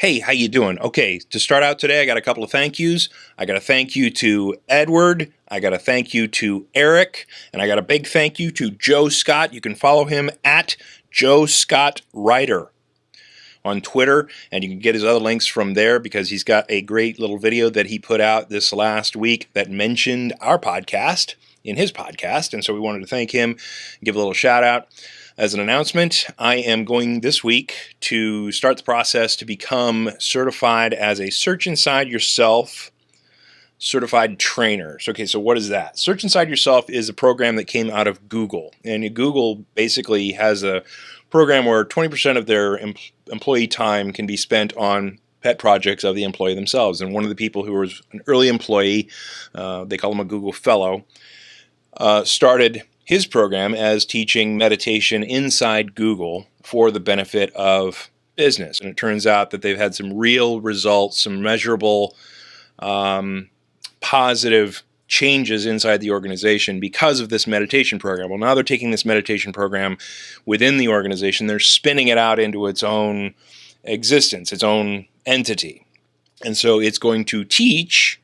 Hey, how you doing? Okay, to start out today, I got a couple of thank yous. I got a thank you to Edward. I got a thank you to Eric. And I got a big thank you to Joe Scott. You can follow him at Joe Scott Writer on Twitter, and you can get his other links from there because he's got a great little video that he put out this last week that mentioned our podcast in his podcast. And so we wanted to thank him, give a little shout out. As an announcement, I am going this week to start the process to become certified as a Search Inside Yourself certified trainer. So what is that? Search Inside Yourself is a program that came out of Google. And Google basically has a program where 20% of their employee time can be spent on pet projects of the employee themselves. And one of the people who was an early employee, they call him a Google Fellow, started his program as teaching meditation inside Google for the benefit of business. And it turns out that they've had some real results, some measurable positive changes inside the organization because of this meditation program. Well, now they're taking this meditation program within the organization. They're spinning it out into its own existence, its own entity. And so it's going to teach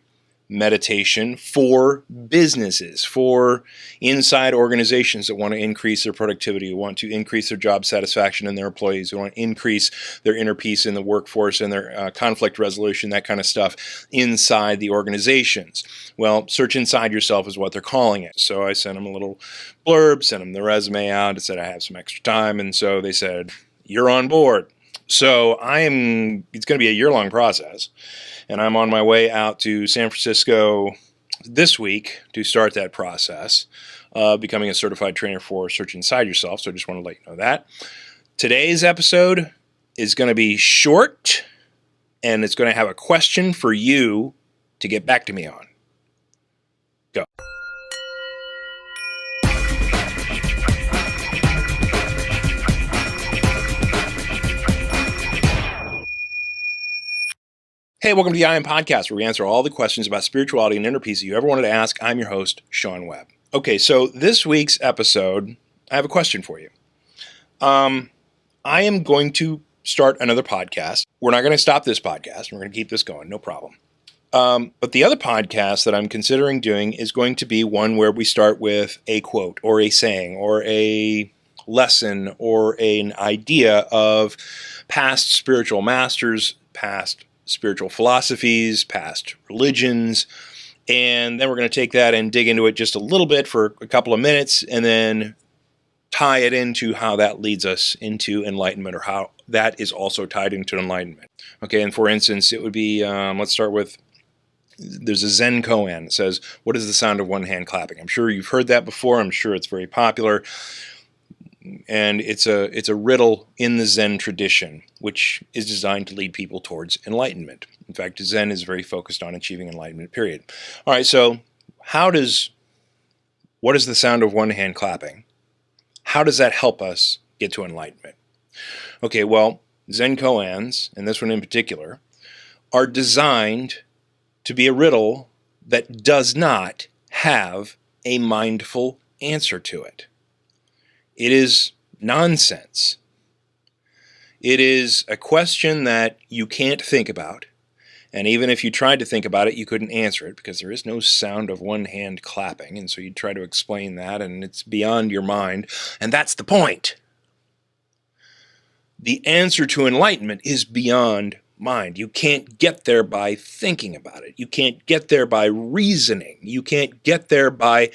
meditation for businesses, for inside organizations that want to increase their productivity, who want to increase their job satisfaction in their employees, who want to increase their inner peace in the workforce and their conflict resolution, that kind of stuff inside the organizations. Well, Search Inside Yourself is what they're calling it. So I sent them a little blurb, sent them the resume out, and said I have some extra time, and so they said, you're on board. So it's going to be a year-long process. And I'm on my way out to San Francisco this week to start that process, becoming a certified trainer for Search Inside Yourself. So I just want to let you know that. Today's episode is going to be short, and it's going to have a question for you to get back to me on. Go. Hey, welcome to the I Am Podcast, where we answer all the questions about spirituality and inner peace that you ever wanted to ask. I'm your host, Sean Webb. Okay, so this week's episode, I have a question for you. I am going to start another podcast. We're not going to stop this podcast. We're going to keep this going, no problem. But the other podcast that I'm considering doing is going to be one where we start with a quote or a saying or a lesson or an idea of past spiritual masters, past spiritual philosophies, past religions, and then we're going to take that and dig into it just a little bit for a couple of minutes and then tie it into how that leads us into enlightenment, or how that is also tied into enlightenment. Okay, and for instance, it would be, let's start with, there's a Zen koan that says, what is the sound of one hand clapping? I'm sure you've heard that before. I'm sure it's very popular. And it's a riddle in the Zen tradition, which is designed to lead people towards enlightenment. In fact, Zen is very focused on achieving enlightenment, period. All right, so what is the sound of one hand clapping? How does that help us get to enlightenment? Okay, well, Zen koans, and this one in particular, are designed to be a riddle that does not have a mindful answer to it. It is nonsense. It is a question that you can't think about, and even if you tried to think about it, you couldn't answer it because there is no sound of one hand clapping, and so you try to explain that, and it's beyond your mind, and that's the point. The answer to enlightenment is beyond mind. You can't get there by thinking about it. You can't get there by reasoning. You can't get there by,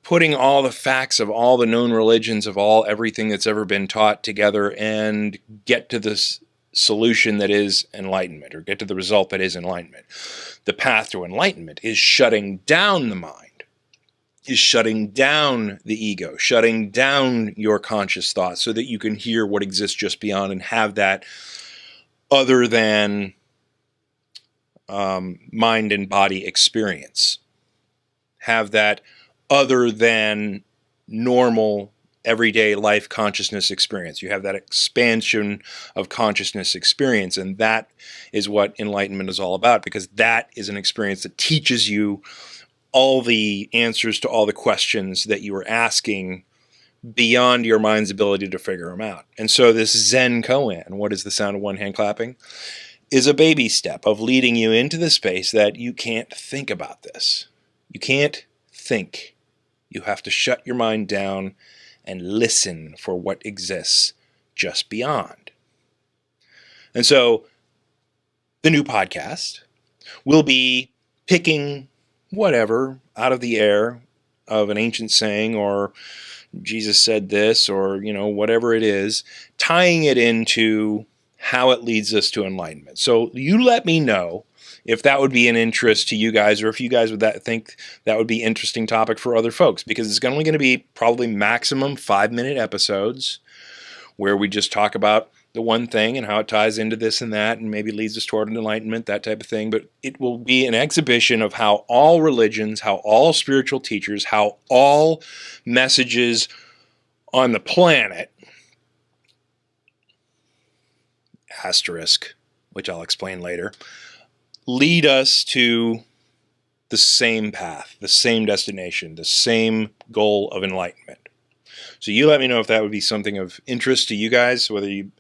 putting all the facts of all the known religions of everything that's ever been taught together and get to this solution that is enlightenment, or get to the result that is enlightenment. The path to enlightenment is shutting down the mind, is shutting down the ego, shutting down your conscious thoughts so that you can hear what exists just beyond and have that other than mind and body experience. Have that other than normal everyday life consciousness experience. You have that expansion of consciousness experience, and that is what enlightenment is all about, because that is an experience that teaches you all the answers to all the questions that you were asking beyond your mind's ability to figure them out. And so this Zen koan, what is the sound of one hand clapping, is a baby step of leading you into the space that you can't think about this. You can't think. You have to shut your mind down and listen for what exists just beyond. And so the new podcast will be picking whatever out of the air of an ancient saying, or Jesus said this, or, whatever it is, tying it into how it leads us to enlightenment. So you let me know if that would be an interest to you guys, or if you guys would think that would be an interesting topic for other folks, because it's only going to be probably maximum 5-minute episodes where we just talk about the one thing and how it ties into this and that and maybe leads us toward an enlightenment, that type of thing. But it will be an exhibition of how all religions, how all spiritual teachers, how all messages on the planet, asterisk, which I'll explain later, lead us to the same path, the same destination, the same goal of enlightenment. So you let me know if that would be something of interest to you guys, whether you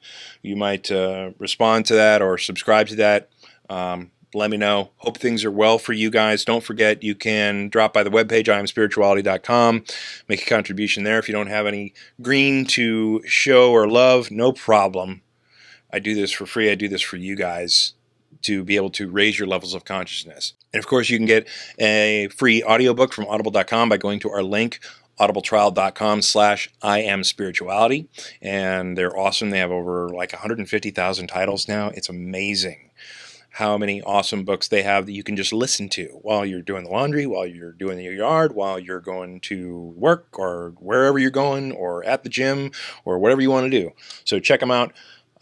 might respond to that or subscribe to that. Let me know. Hope things are well for you guys. Don't forget, you can drop by the webpage, iamspirituality.com, make a contribution there. If you don't have any green to show or love, no problem. I do this for free. I do this for you guys to be able to raise your levels of consciousness. And of course, you can get a free audiobook from audible.com by going to our link, audibletrial.com/iamspirituality. And they're awesome. They have over like 150,000 titles now. It's amazing how many awesome books they have that you can just listen to while you're doing the laundry, while you're doing your yard, while you're going to work or wherever you're going, or at the gym, or whatever you want to do. So check them out.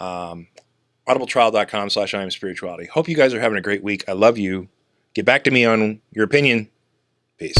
audibletrial.com/iamspirituality. Hope you guys are having a great week. I love you. Get back to me on your opinion. Peace.